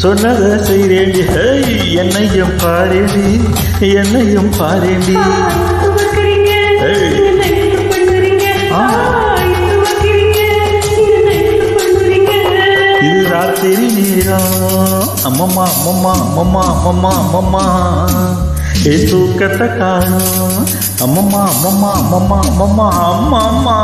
சொன்னதை செய்றேண்டி. என்னையும் பாரேண்டி, என்னையும் பாரேண்டி. இது ராத்திரி நேரம். அம்மம்மா அம்மம்மா அம்மம்மா அம்மம்மா அம்மம்மா என் தூக்கத்தை காணும். அம்மம்மா அம்மம்மா அம்மம்மா அம்மம்மா அம்மா அம்மா